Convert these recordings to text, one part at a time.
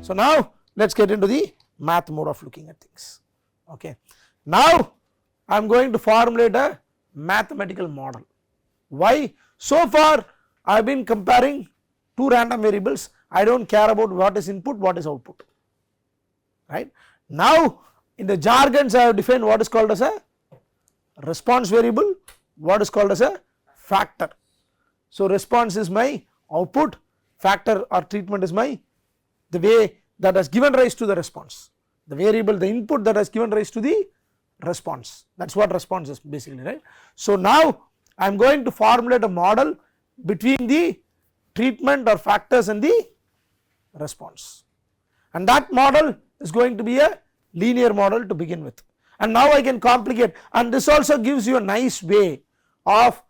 So now let us get into the math mode of looking at things. Okay. Now I am going to formulate a mathematical model. Why? So far I have been comparing two random variables, I do not care about what is input, what is output, right. Now in the jargons I have defined what is called as a response variable, what is called as a factor. So response is my output, factor or treatment is my the way that has given rise to the response, the variable, the input that has given rise to the response, that is what response is basically, right. So now I am going to formulate a model between the treatment or factors and the response, and that model is going to be a linear model to begin with, and now I can complicate, and this also gives you a nice way of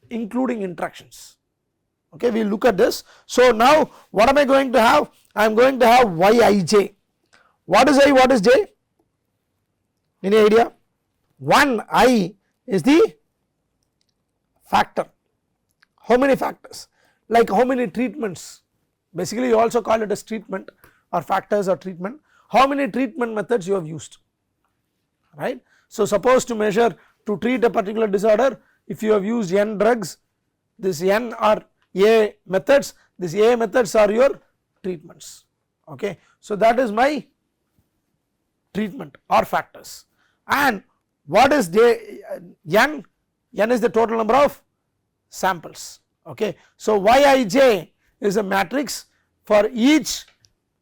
including interactions. Okay, we will look at this. So now what am I going to have? I am going to have yij. What is I, what is j? Any idea? 1 I is the factor. How many factors? Like how many treatments? Basically you also call it as treatment or factors or treatment. How many treatment methods you have used, right. So suppose to measure, to treat a particular disorder, if you have used n drugs, this n are a methods, these a methods are your treatments. Okay. So that is my treatment or factors. And what is n? N is the total number of samples. Okay. So yij is a matrix, for each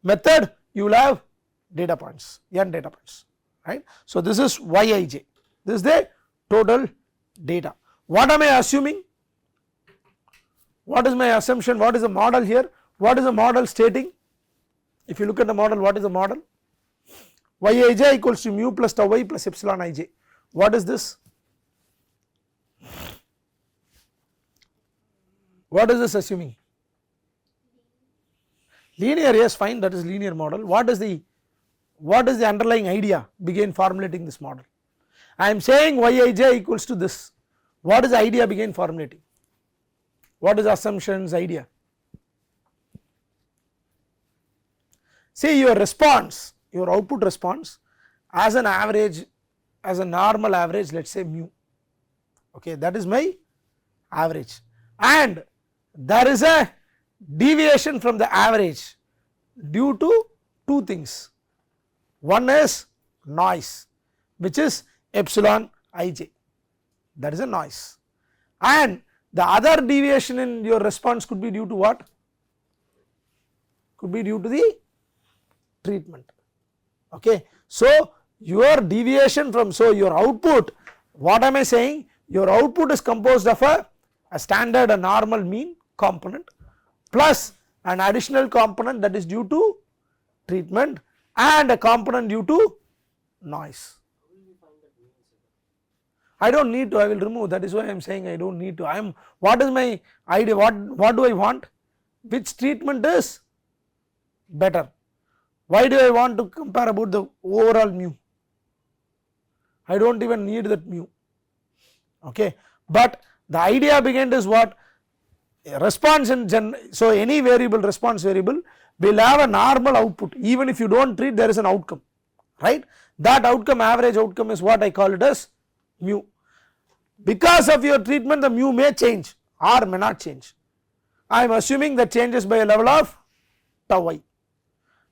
method you will have data points, n data points, right. So this is yij, this is the total data. What am I assuming? What is my assumption? What is the model here? What is the model stating? If you look at the model, what is the model? Yij equals to mu plus tau I plus epsilon ij. What is this? What is this assuming? Linear, yes, fine, that is linear model. What is the underlying idea behind formulating this model? I am saying yij equals to this. What is the idea behind formulating? What is assumptions idea? See, your response, your output response as an average, as a normal average, let us say mu, okay, that is my average, and there is a deviation from the average due to two things. One is noise, which is epsilon ij, that is a noise, and the other deviation in your response could be due to what? Could be due to the treatment. Okay. So your deviation from, so your output, what am I saying? Your output is composed of a standard, a normal mean component plus an additional component that is due to treatment and a component due to noise. I do not need to, I will remove, that is why I am saying I do not need to. I am, what is my idea, what do I want? Which treatment is better? Why do I want to compare about the overall mu? I do not even need that mu, okay. But the idea behind is what? Response in so any variable, response variable will have a normal output, even if you do not treat, there is an outcome, right. That outcome, average outcome, is what I call it as mu. Because of your treatment the mu may change or may not change. I am assuming that changes by a level of tau I,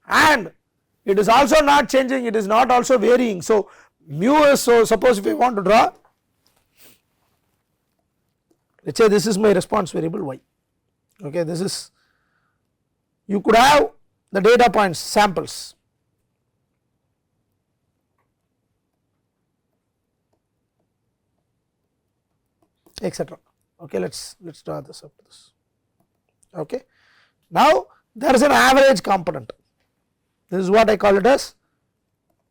and it is also not changing, it is not also varying. So mu is, so suppose if I want to draw, let us say this is my response variable y, okay, this is, you could have the data points, samples, etc. Okay, let's draw this up to this. Okay. Now there is an average component, this is what I call it as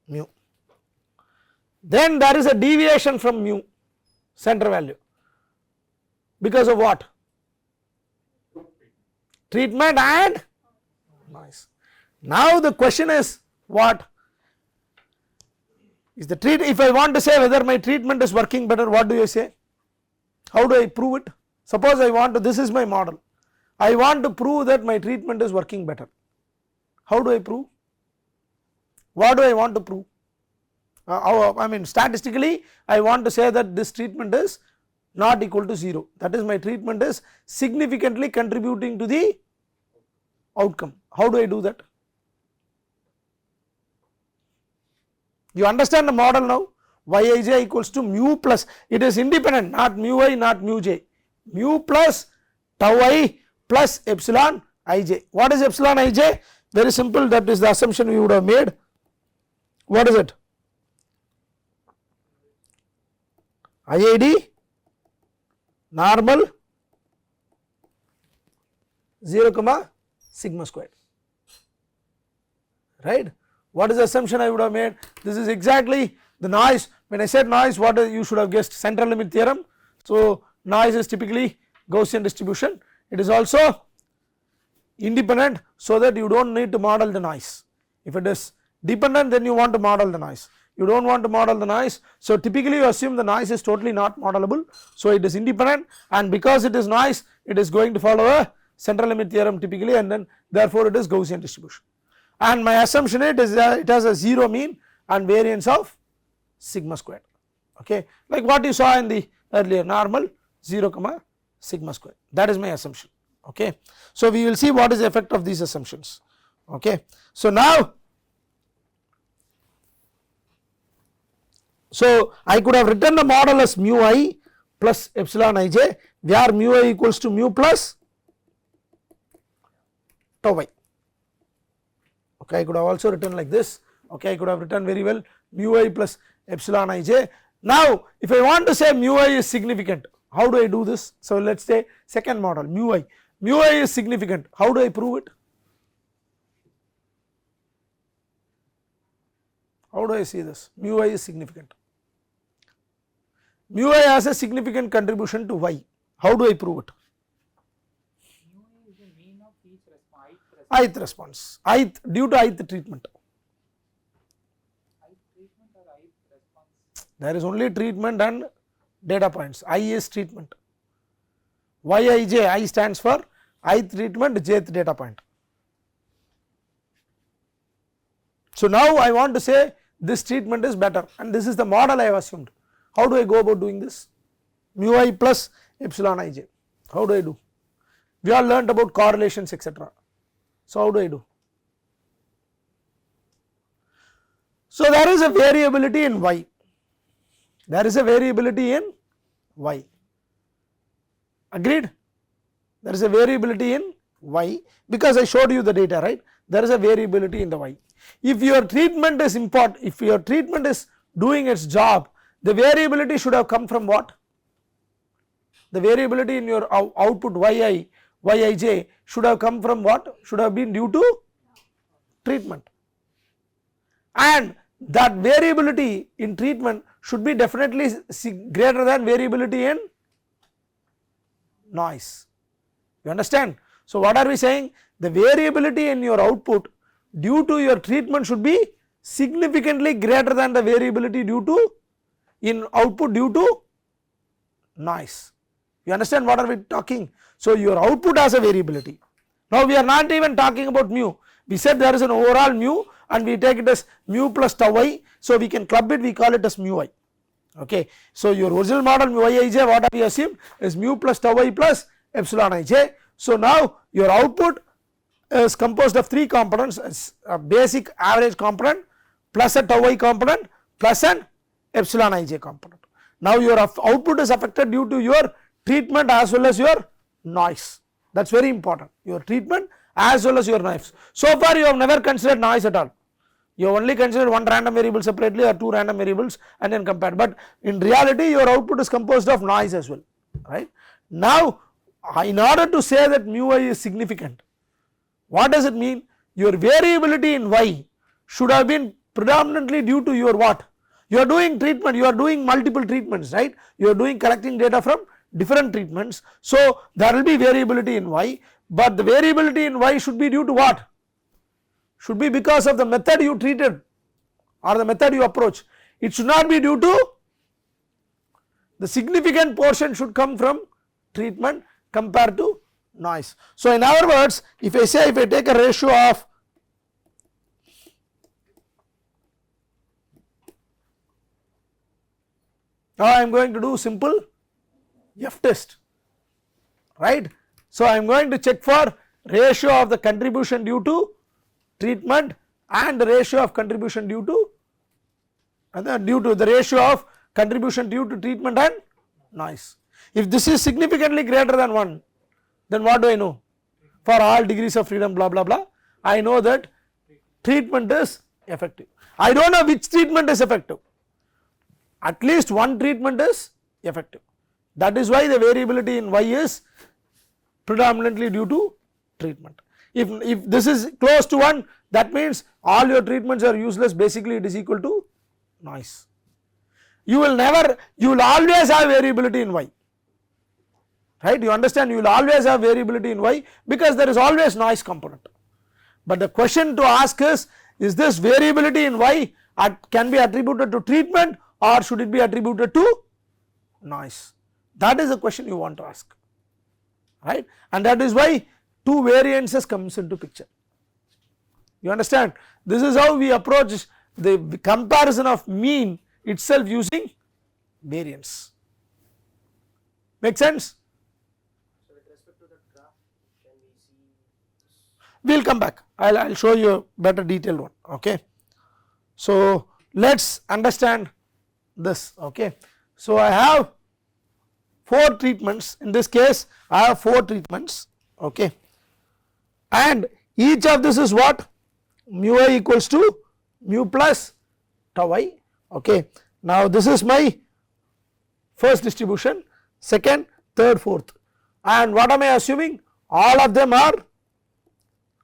mu. Then there is a deviation from mu, center value, because of what? Treatment and noise. Now the question is what is the treat, if I want to say whether my treatment is working better, what do you say? How do I prove it? Suppose I want to, this is my model, I want to prove that my treatment is working better. How do I prove? What do I want to prove? I mean statistically I want to say that this treatment is not equal to 0, that is my treatment is significantly contributing to the outcome. How do I do that? You understand the model now? Yij equals to mu plus, it is independent, not mu I, not mu j, mu plus tau I plus epsilon ij. What is epsilon ij? Very simple, that is the assumption we would have made. What is it? IID normal 0 comma sigma squared, right. What is the assumption I would have made? This is exactly the noise. When I said noise, what you should have guessed? Central limit theorem. So noise is typically Gaussian distribution. It is also independent, so that you do not need to model the noise. If it is dependent, then you want to model the noise. You do not want to model the noise. So typically you assume the noise is totally not modelable. So it is independent, and because it is noise, it is going to follow a central limit theorem typically, and then therefore it is Gaussian distribution. And my assumption it has a 0 mean and variance of sigma squared, okay, like what you saw in the earlier normal 0 comma sigma squared, that is my assumption, okay. So we will see what is the effect of these assumptions, okay. So now, so I could have written the model as mu I plus epsilon ij, where mu I equals to mu plus tau I. Okay, I could have also written like this, okay, I could have written very well mu I plus epsilon ij. Now if I want to say mu I is significant, how do I do this? So let us say second model mu I is significant, how do I prove it? How do I see this? Mu I is significant, mu I has a significant contribution to y, how do I prove it? Ith response, ith due to ith treatment. There is only treatment and data points. I is treatment. Yij, I stands for ith treatment, jth data point. So now I want to say this treatment is better, and this is the model I have assumed. How do I go about doing this? Mu I plus epsilon ij. How do I do? We all learnt about correlations, etc. So how do I do? So there is a variability in y, there is a variability in y, agreed, there is a variability in y, because I showed you the data, right, there is a variability in the y. If your treatment is important, if your treatment is doing its job, the variability should have come from what? The variability in your output yi, yij should have come from what? Should have been due to treatment, and that variability in treatment should be definitely greater than variability in noise, you understand. So what are we saying? The variability in your output due to your treatment should be significantly greater than the variability due to in output due to noise, you understand what are we talking. So your output has a variability. Now we are not even talking about mu, we said there is an overall mu and we take it as mu plus tau I, so we can club it, we call it as mu I, okay. So your original model mu Yij, what have we assumed is mu plus tau I plus epsilon ij. So now your output is composed of three components, as a basic average component plus a tau I component plus an epsilon ij component. Now your output is affected due to your treatment as well as your noise, that is very important, your treatment as well as your noise. So far you have never considered noise at all, you have only considered one random variable separately or two random variables and then compared, but in reality your output is composed of noise as well, right. Now in order to say that mu I is significant, what does it mean? Your variability in y should have been predominantly due to your what? You are doing treatment, you are doing multiple treatments, right, you are doing collecting data from different treatments. So there will be variability in y, but the variability in y should be due to what? Should be because of the method you treated or the method you approach. It should not be due to, the significant portion should come from treatment compared to noise. So in other words, if I say, if I take a ratio of Now I am going to do simple F test, right. So I am going to check for ratio of the contribution due to treatment and the ratio of contribution due to the ratio of contribution due to treatment and noise. If this is significantly greater than 1, then what do I know? For all degrees of freedom blah blah blah, I know that treatment is effective. I do not know which treatment is effective, at least one treatment is effective. That is why the variability in Y is predominantly due to treatment. If this is close to 1, that means all your treatments are useless, basically it is equal to noise. You will always have variability in Y, right. You understand, you will always have variability in Y because there is always noise component. But the question to ask is this variability in Y can be attributed to treatment or should it be attributed to noise? That is the question you want to ask, right, and that is why two variances comes into picture. You understand, this is how we approach the comparison of mean itself using variance. Make sense? So with respect to the graph, can we see? We will come back, I will show you a better detailed one, okay. So let us understand this, okay. So I have 4 treatments, in this case I have 4 treatments, okay, and each of this is what? Mu I equals to mu plus tau I, okay. Now this is my first distribution, second, third, fourth, and what am I assuming? All of them are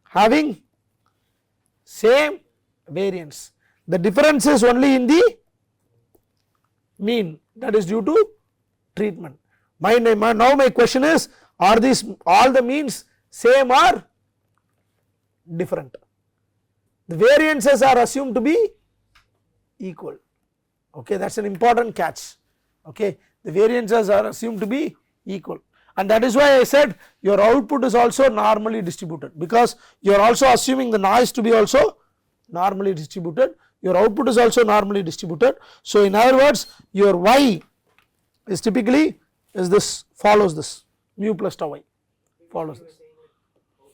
having same variance, the difference is only in the mean, that is due to treatment. Now my question is, are these all the means same or different? The variances are assumed to be equal, okay, that is an important catch, okay. The variances are assumed to be equal, and that is why I said your output is also normally distributed, because you are also assuming the noise to be also normally distributed, your output is also normally distributed. So in other words, your Y is typically is this, follows this, mu plus tau I follows this. There will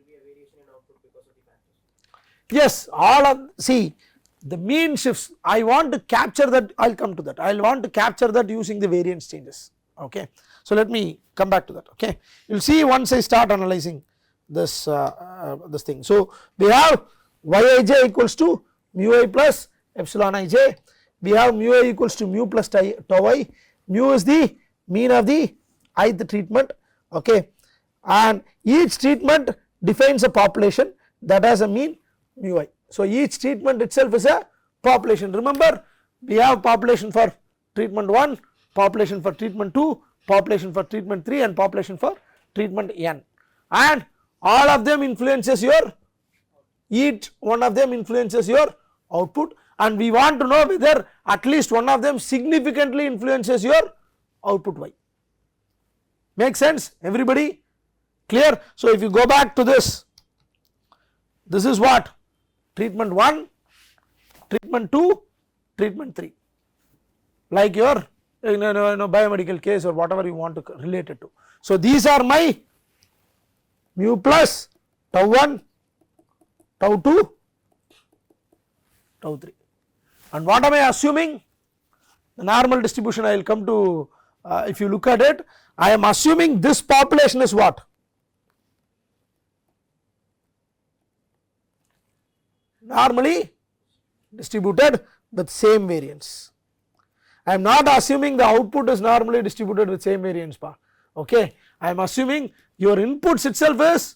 be a variation in output because of the factors. Yes, all of, see the mean shifts, I want to capture that, I will come to that, I will want to capture that using the variance changes, okay. So let me come back to that, okay. You will see once I start analyzing this this thing. So we have Yij equals to mu I plus epsilon ij, we have mu I equals to mu plus tau I, mu is the mean of the ith treatment, okay, and each treatment defines a population that has a mean mu I. So each treatment itself is a population. Remember, we have population for treatment 1, population for treatment 2, population for treatment 3 and population for treatment n, and all of them influences your, each one of them influences your output, and we want to know whether at least one of them significantly influences your output Y. Make sense everybody? Clear? So if you go back to this, this is what? Treatment 1, treatment 2, treatment 3, like your biomedical case or whatever you want to relate it to. So these are my mu plus tau 1, tau 2, tau 3, and what am I assuming? The normal distribution I will come to, if you look at it, I am assuming this population is what? Normally distributed with same variance. I am not assuming the output is normally distributed with same variance, okay. I am assuming your inputs itself is,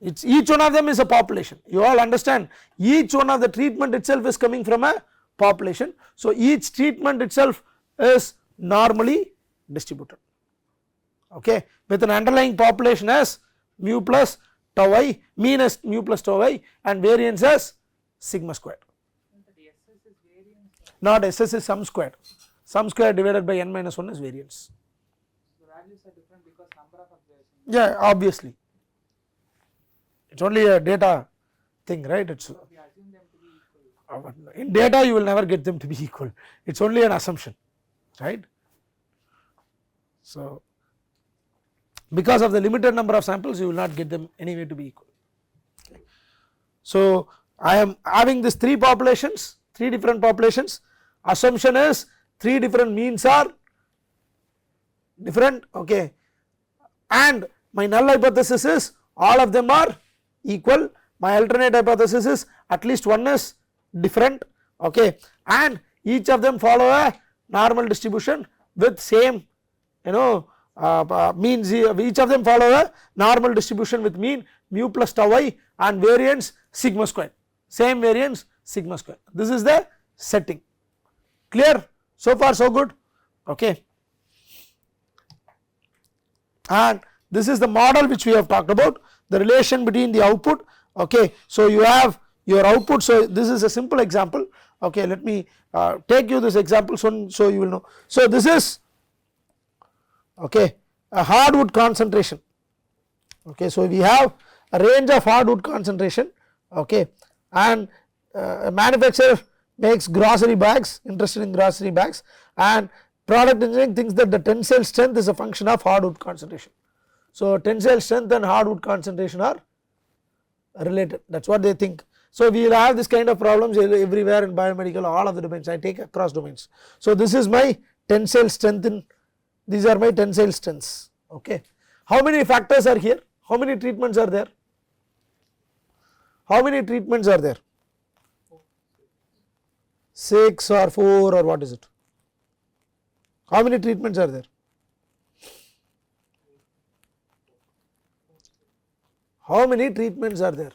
it's each one of them is a population, you all understand, each one of the treatment itself is coming from a population. So each treatment itself is normally distributed, okay, with an underlying population as mu plus tau I, mean as mu plus tau I and variance as sigma squared. Not SS is sum squared divided by n minus 1 is variance. The values are different because number of observations. Yeah, obviously, it is only a data thing, right. It is We assume them to be equal. in data you will never get them to be equal, it is only an assumption, right. So, because of the limited number of samples you will not get them anyway to be equal. Okay. So, I am having this 3 populations, 3 different populations, assumption is 3 different means are different, okay, and my null hypothesis is all of them are equal, my alternate hypothesis is at least one is different, okay, and each of them follow a normal distribution with same, you know, means, each of them follow a normal distribution with mean mu plus tau I and variance sigma square, same variance sigma square. This is the setting. Clear? So far so good, okay. And this is the model which we have talked about, the relation between the output, okay. So, you have your output, so this is a simple example, okay. Let me take you this example so you will know. So, this is, okay, a hardwood concentration, okay. So, we have a range of hardwood concentration, okay, and a manufacturer makes grocery bags, interested in grocery bags, and product engineering thinks that the tensile strength is a function of hardwood concentration. So, tensile strength and hardwood concentration are related, that is what they think. So, we will have this kind of problems everywhere in biomedical, all of the domains, I take across domains. So, this is my tensile strength in, these are my tensile strengths, okay. How many factors are here? How many treatments are there? How many treatments are there? 6 or 4 or what is it? How many treatments are there? How many treatments are there?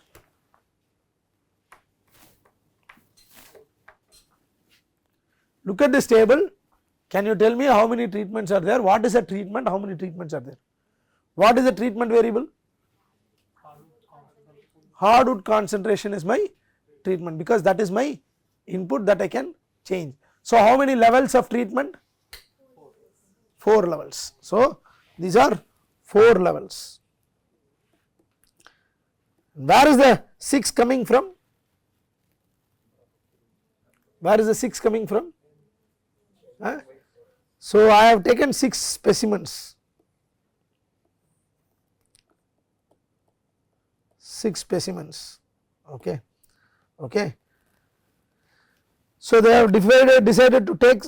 Look at this table, can you tell me how many treatments are there? What is a treatment? How many treatments are there? What is the treatment variable? Hardwood concentration is my treatment, because that is my input that I can change. So, how many levels of treatment? 4 levels. So, these are 4 levels. Where is the 6 coming from? Where is the 6 coming from? Huh? So, I have taken 6 specimens, 6 specimens, okay, okay. So, they have decided to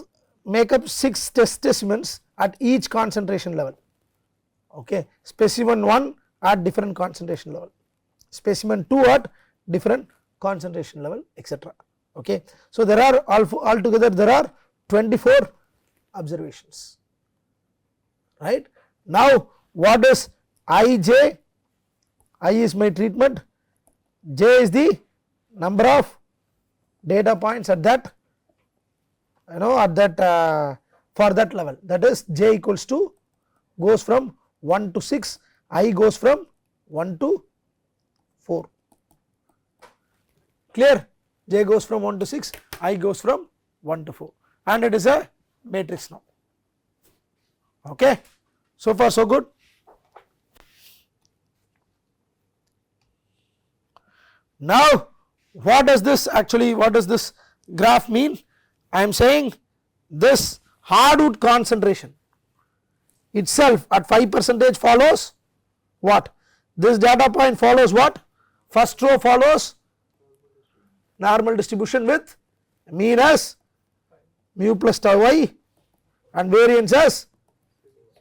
make up 6 test specimens at each concentration level, okay. Specimen 1 at different concentration level, specimen 2 at different concentration level, etc. Okay. So, there are altogether there are 24 observations, right. Now, what is Ij? I is my treatment, J is the number of data points at that, you know, at that for that level, that is J equals to, goes from 1 to 6, I goes from 1 to 4, clear. J goes from 1 to 6, I goes from 1 to 4, and it is a matrix now, okay. So far so good. Now, what does this actually, what does this graph mean? I am saying this hardwood concentration itself at 5% follows what? This data point follows what? First row follows normal distribution with mean as mu plus tau I and variance as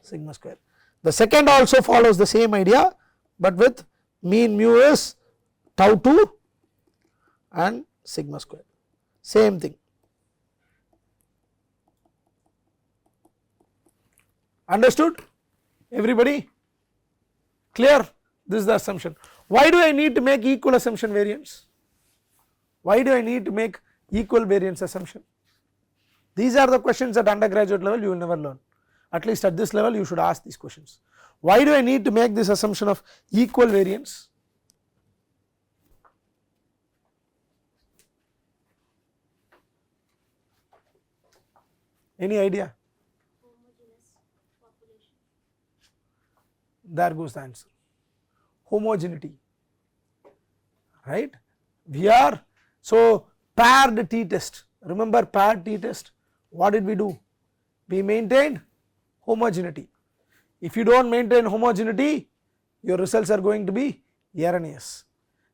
sigma square. The second also follows the same idea, but with mean mu is tau 2 and sigma square, same thing. Understood? Everybody? Clear? This is the assumption. Why do I need to make equal assumption variance? Why do I need to make equal variance assumption? These are the questions at undergraduate level you will never learn. At least at this level you should ask these questions. Why do I need to make this assumption of equal variance? Any idea? There goes the answer. Homogeneity, right? We are, so paired t-test, remember paired t-test, what did we do? we maintain homogeneity. If you do not maintain homogeneity, your results are going to be erroneous.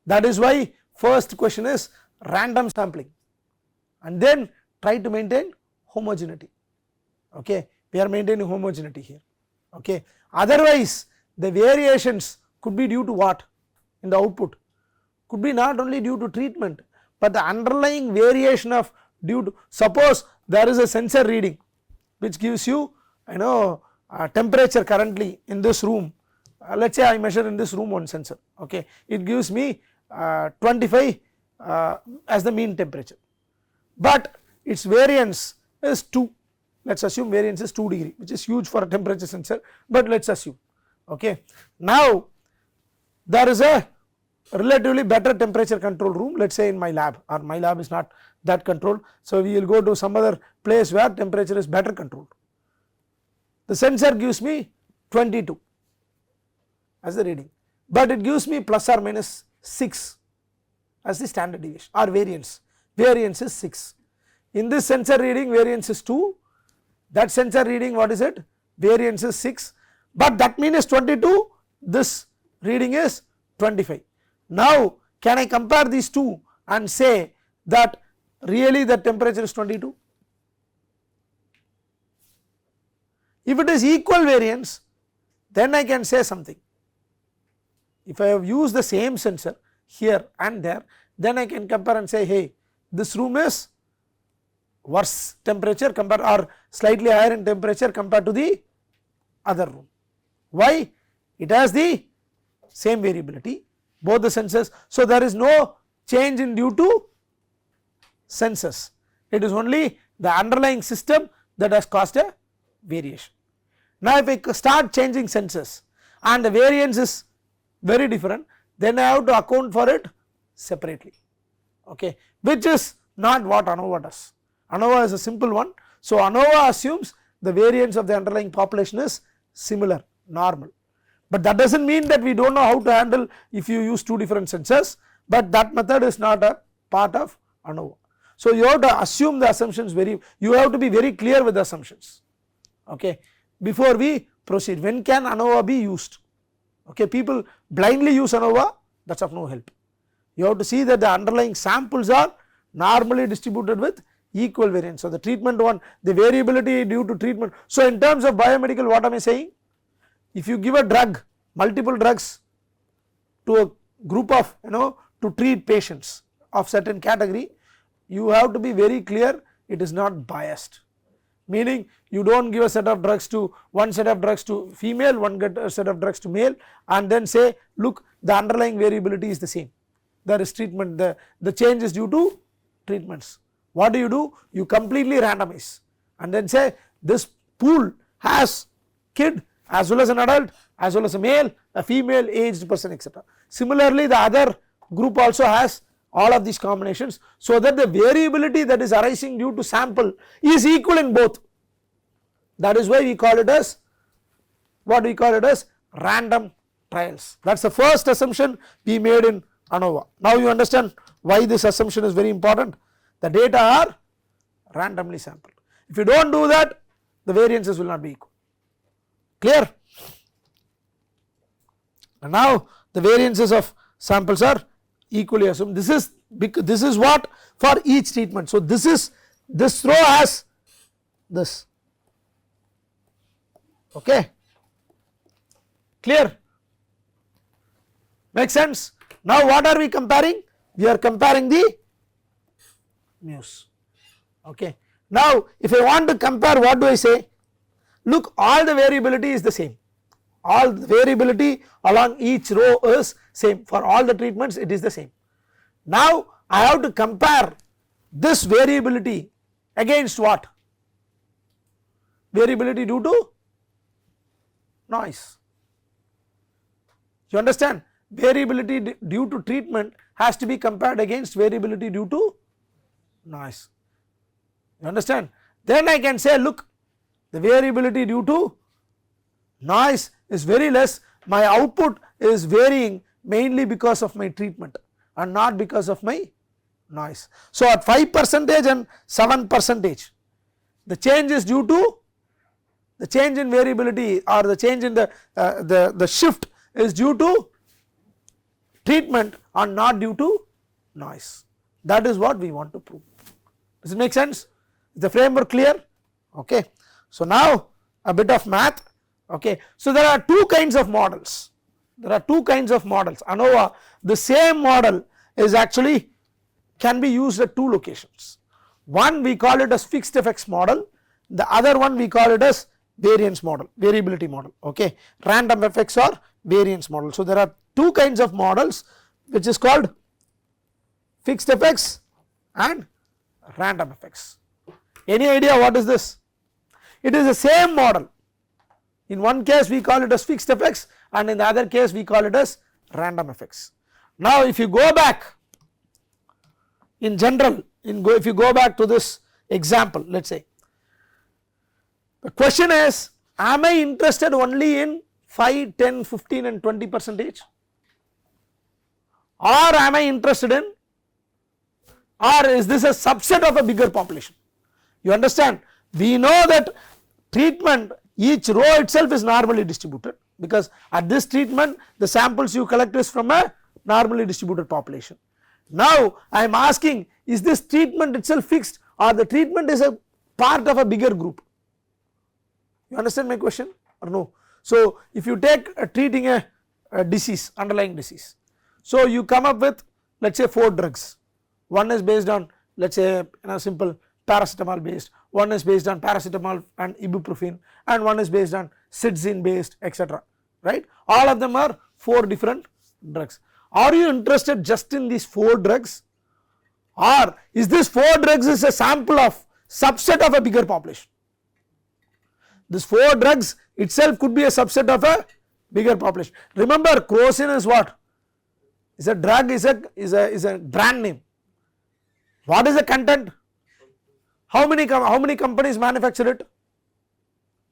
That is why first question is random sampling and then try to maintain homogeneity. Okay. We are maintaining homogeneity here. Okay. Otherwise the variations could be due to what in the output, could be not only due to treatment, but the underlying variation of due to, suppose there is a sensor reading which gives you temperature currently in this room, let us say I measure in this room one sensor, okay, it gives me 25 as the mean temperature, but its variance is 2, let us assume variance is 2 degree, which is huge for a temperature sensor, but let us assume. Okay. Now there is a relatively better temperature control room, let us say in my lab, or my lab is not that controlled. So we will go to some other place where temperature is better controlled. The sensor gives me 22 as the reading, but it gives me plus or minus 6 as the standard deviation or variance, variance is 6. In this sensor reading variance is 2, that sensor reading what is it, variance is 6, but that mean is 22, this reading is 25. Now can I compare these two and say that really the temperature is 22? If it is equal variance, then I can say something. If I have used the same sensor here and there, then I can compare and say, hey, this room is worse temperature compared or slightly higher in temperature compared to the other room. Why? It has the same variability, both the sensors. So there is no change in due to sensors, it is only the underlying system that has caused a variation. Now if I start changing sensors and the variance is very different, then I have to account for it separately, okay, which is not what ANOVA does. ANOVA is a simple one. So ANOVA assumes the variance of the underlying population is similar, normal, but that does not mean that we do not know how to handle if you use two different sensors, but that method is not a part of ANOVA. So you have to assume the assumptions you have to be very clear with the assumptions, okay, before we proceed. When can ANOVA be used? Okay, people blindly use ANOVA, that is of no help. You have to see that the underlying samples are normally distributed with equal variance. So the treatment one, the variability due to treatment. So in terms of biomedical, what am I saying? If you give a drug, multiple drugs to a group of to treat patients of certain category, you have to be very clear it is not biased, meaning you do not give a set of drugs to one set of drugs to female, one set of drugs to male and then say look the underlying variability is the same, there is treatment, the change is due to treatments. What do? You completely randomize and then say this pool has kid as well as an adult as well as a male, a female, aged person, etc. Similarly the other group also has all of these combinations, so that the variability that is arising due to sample is equal in both. That is why we call it as, what we call it as, random trials. That is the first assumption we made in ANOVA. Now you understand why this assumption is very important. The data are randomly sampled. If you do not do that, the variances will not be equal. Clear? And now the variances of samples are equally assumed. This is what for each treatment. So this row has this, okay, clear, make sense. Now what are we comparing? We are comparing the mu's, okay. Now if I want to compare, what do I say? Look, all the variability is the same, all the variability along each row is same, for all the treatments it is the same. Now I have to compare this variability against what? Variability due to noise. You understand? Variability due to treatment has to be compared against variability due to noise. You understand? Then I can say look, the variability due to noise is very less, my output is varying mainly because of my treatment and not because of my noise. So at 5% and 7%, the change is due to The change in variability or the change in the shift is due to treatment and not due to noise. That is what we want to prove. Does it make sense? Is the framework clear? Okay. So now a bit of math. Okay. So there are two kinds of models. There are two kinds of models. ANOVA, the same model is actually can be used at two locations. One we call it as fixed effects model, the other one we call it as variance model, variability model, okay, random effects or variance model. So there are two kinds of models which is called fixed effects and random effects. Any idea what is this? It is the same model. In one case we call it as fixed effects and in the other case we call it as random effects. Now if you go back in general, if you go back to this example, let us say the question is, am I interested only in 5, 10, 15 and 20 percentage, or am I interested in, or is this a subset of a bigger population? You understand, we know that treatment, each row itself is normally distributed, because at this treatment the samples you collect is from a normally distributed population. Now I am asking, is this treatment itself fixed or the treatment is a part of a bigger group? You understand my question or no? So if you take treating a disease, underlying disease, so you come up with let us say 4 drugs, one is based on let us say simple paracetamol based, one is based on paracetamol and ibuprofen, and one is based on cytizine based, etc., right. All of them are 4 different drugs. Are you interested just in these 4 drugs, or is this 4 drugs is a sample of subset of a bigger population? This 4 drugs itself could be a subset of a bigger population. Remember, crocin is what? Is a drug, is a brand name. What is the content? How many companies manufacture it?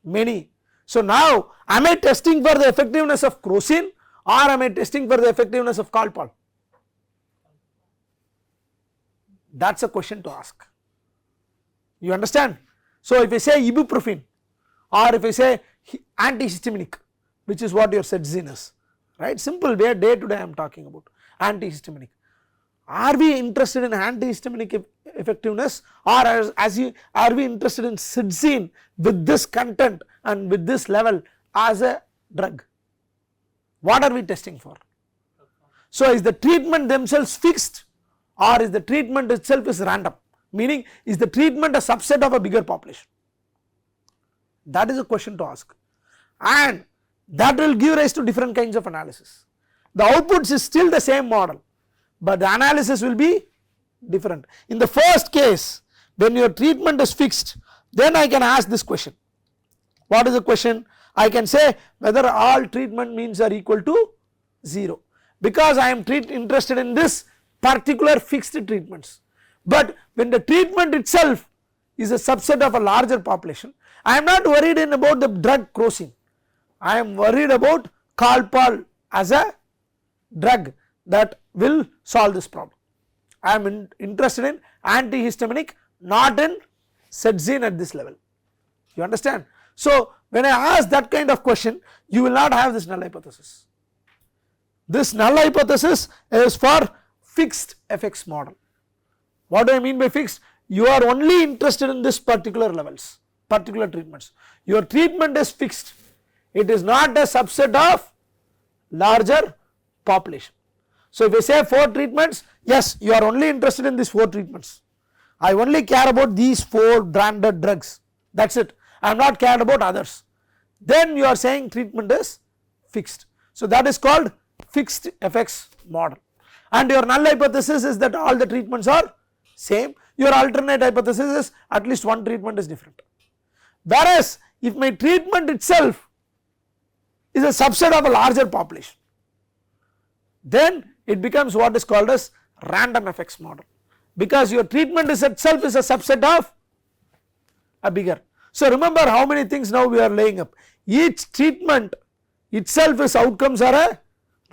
Many. So now am I testing for the effectiveness of crocin or am I testing for the effectiveness of Calpol? That is a question to ask. You understand? So if I say ibuprofen or if I say antihistaminic, which is what your cytizine is, right, simple way, day to day I am talking about antihistaminic. Are we interested in antihistaminic effectiveness, or are we interested in cytizine with this content and with this level as a drug? What are we testing for? So is the treatment themselves fixed or is the treatment itself is random, meaning is the treatment a subset of a bigger population? That is a question to ask, and that will give rise to different kinds of analysis. The outputs is still the same model, but the analysis will be different. In the first case, when your treatment is fixed, then I can ask this question. What is the question? I can say whether all treatment means are equal to 0, because I am interested in this particular fixed treatments. But when the treatment itself is a subset of a larger population, I am not worried about the drug crocin, I am worried about Calpol as a drug that will solve this problem. I am interested in antihistaminic, not in cytizine at this level. You understand? So when I ask that kind of question, you will not have this null hypothesis. This null hypothesis is for fixed effects model. What do I mean by fixed? You are only interested in this particular levels, particular treatments. Your treatment is fixed. It is not a subset of larger population. So if I say 4 treatments, yes, you are only interested in these 4 treatments. I only care about these 4 branded drugs, that is it. I am not cared about others. Then you are saying treatment is fixed. So that is called fixed effects model, and your null hypothesis is that all the treatments are same. Your alternate hypothesis is at least one treatment is different. Whereas if my treatment itself is a subset of a larger population, then it becomes what is called as random effects model, because your treatment is itself is a subset of a bigger. So remember how many things now we are laying up. Each treatment itself is outcomes are a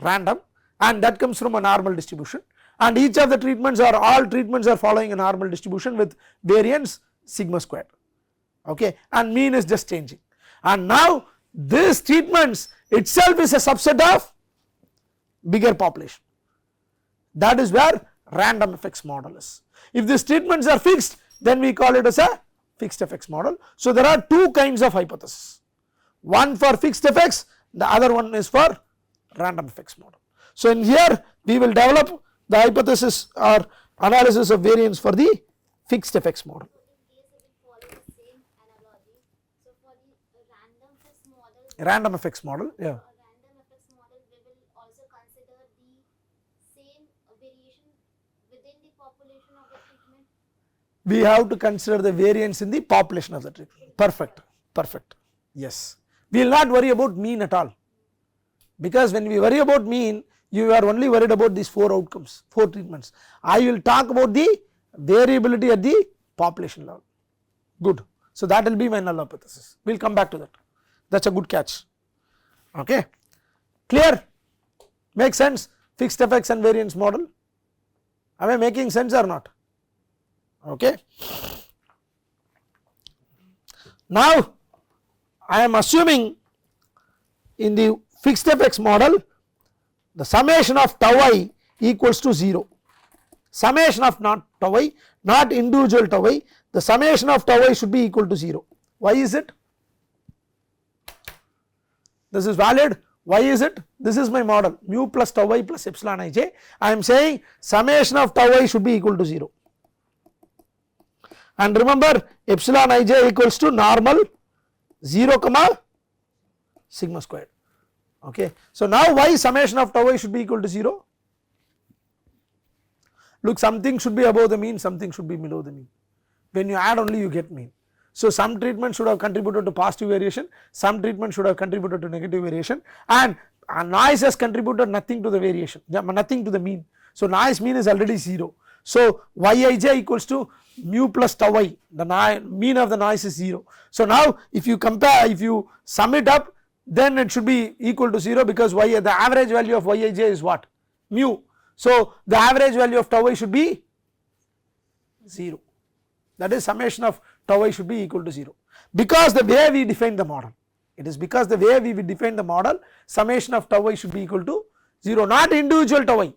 random, and that comes from a normal distribution, and each of the treatments are all treatments are following a normal distribution with variance sigma squared, okay, and mean is just changing. and now this treatments itself is a subset of bigger population. That is where random effects model is. If these treatments are fixed, then we call it as a fixed effects model. So there are two kinds of hypothesis, one for fixed effects, the other one is for random effects model. So in here we will develop the hypothesis or analysis of variance for the fixed effects model. Random effects model, yeah. Random effects model, we will also consider the same variation within the population of the treatment. We have to consider the variance in the population of the treatment. Perfect, perfect. Yes, we will not worry about mean at all, because when we worry about mean, you are only worried about these 4 outcomes, 4 treatments. I will talk about the variability at the population level. Good. So that will be my null hypothesis. We will come back to that. That is a good catch. Okay. Clear? Make sense? Fixed effects and variance model. Am I making sense or not? Okay. Now I am assuming in the fixed effects model the summation of tau I equals to 0. Summation of not tau I, not individual tau I, the summation of tau I should be equal to 0. Why is it? This is valid. Why is it? This is my model, mu plus tau I plus epsilon ij. I am saying summation of tau I should be equal to 0. And remember, epsilon ij equals to normal 0 comma sigma squared. Okay. So now why summation of tau I should be equal to 0? Look, something should be above the mean, something should be below the mean. When you add only you get mean. So some treatment should have contributed to positive variation, some treatment should have contributed to negative variation, and noise has contributed nothing to the variation, nothing to the mean. So noise mean is already 0. So Yij equals to mu plus tau I, the mean of the noise is 0. So now if you compare, if you sum it up, then it should be equal to 0, because the average value of Yij is what? Mu. So the average value of tau I should be 0. That is summation of tau I should be equal to 0, because the way we define the model, it is because the way we define the model, summation of tau I should be equal to 0, not individual tau I.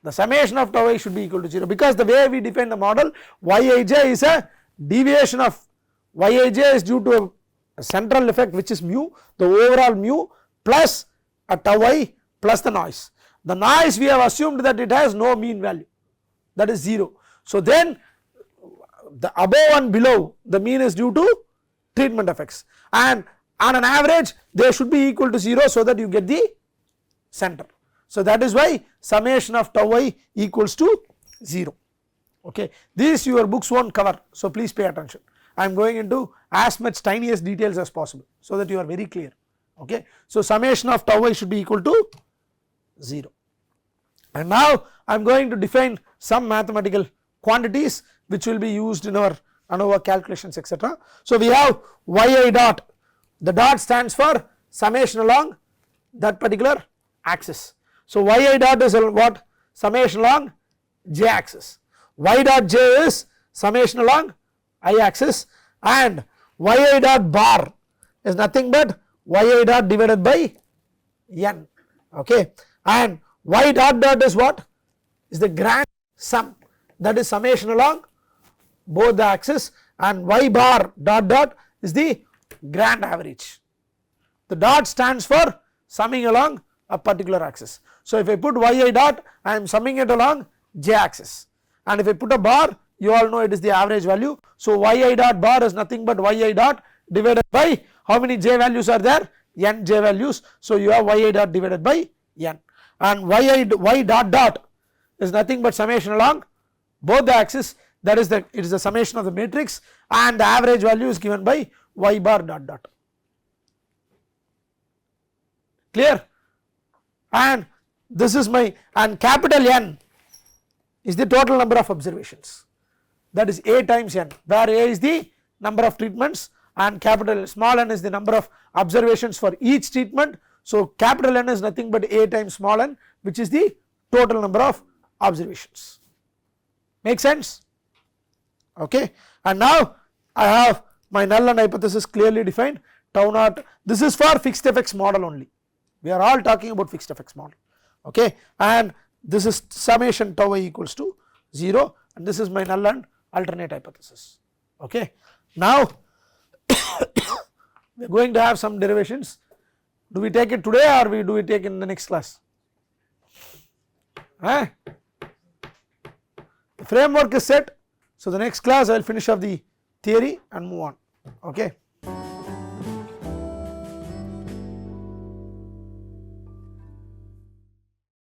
The summation of tau I should be equal to 0, because the way we define the model, Yij is a deviation of Yij is due to a central effect which is mu, the overall mu plus a tau I plus the noise. The noise we have assumed that it has no mean value, that is 0. So then the above and below, the mean is due to treatment effects, and on an average they should be equal to 0, so that you get the center. So that is why summation of tau I equals to 0. Okay. This your books won't cover, so please pay attention. I am going into as much tiniest details as possible, so that you are very clear. Okay. So summation of tau I should be equal to 0, and now I am going to define some mathematical quantities which will be used in our ANOVA calculations, etc. So we have Yi dot, the dot stands for summation along that particular axis. So Yi dot is what? Summation along j axis. Y dot j is summation along I axis, and Yi dot bar is nothing but Yi dot divided by n. Okay. And Y dot dot is what? Is the grand sum, that is summation along both the axis, and Y bar dot dot is the grand average. The dot stands for summing along a particular axis. So if I put Yi dot, I am summing it along j axis, and if I put a bar, you all know it is the average value. So Yi dot bar is nothing but Yi dot divided by how many j values are there? N j values. So you have Yi dot divided by n, and Y dot dot is nothing but summation along both the axis, that is it is the summation of the matrix, and the average value is given by Y bar dot dot. Clear? And this is my, and capital N is the total number of observations, that is A times n, where A is the number of treatments and capital small n is the number of observations for each treatment. So capital N is nothing but A times small n, which is the total number of observations. Make sense? Okay. And now I have my null and hypothesis clearly defined. tau naught, this is for fixed effects model only, we are all talking about fixed effects model, okay, and this is summation tau I equals to 0 and this is my null and alternate hypothesis, okay. Now we are going to have some derivations, do we take it today or do we take in the next class? The framework is set, so the next class I will finish up the theory and move on, okay.